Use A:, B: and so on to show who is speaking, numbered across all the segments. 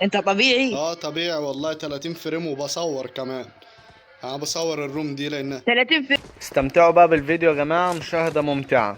A: انت طبيعي.
B: اه طبيعي والله، 30 فريم وبصور كمان. انا بصور الروم دي لان
A: 30 في.
C: استمتعوا بقى بالفيديو يا جماعة، مشاهدة ممتعة.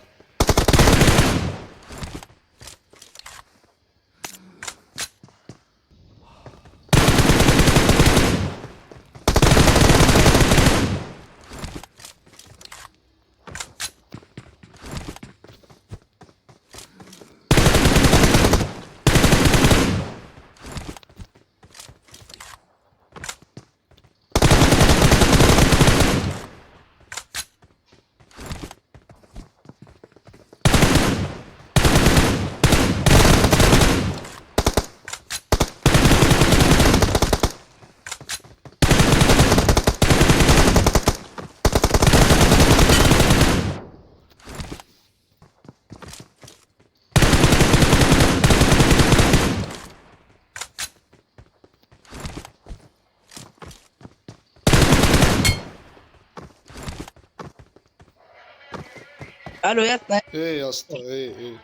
A: الو يا اسطى.
B: ايه يا اسطى، ايه.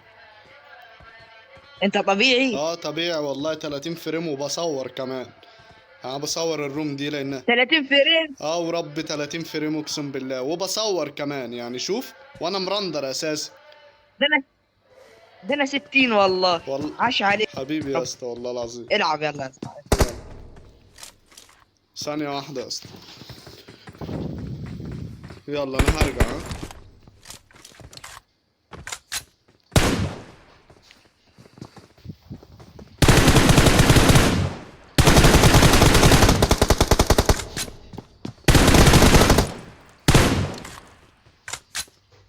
A: انت طبيعي.
B: اه طبيعي والله، 30 فريم وبصور كمان. انا بصور الروم دي لان
A: 30 فريم.
B: اه ورب 30 فريم اقسم بالله، وبصور كمان يعني شوف، وانا مرندر اساسا.
A: ده انا ده انا 60 والله.
B: والله
A: عاش عليك.
B: حبيبي يا اسطى والله العظيم.
A: العب يلا يا اسطى.
B: يلا. ثانية واحدة يا اسطى. يلا انا هرجع ها.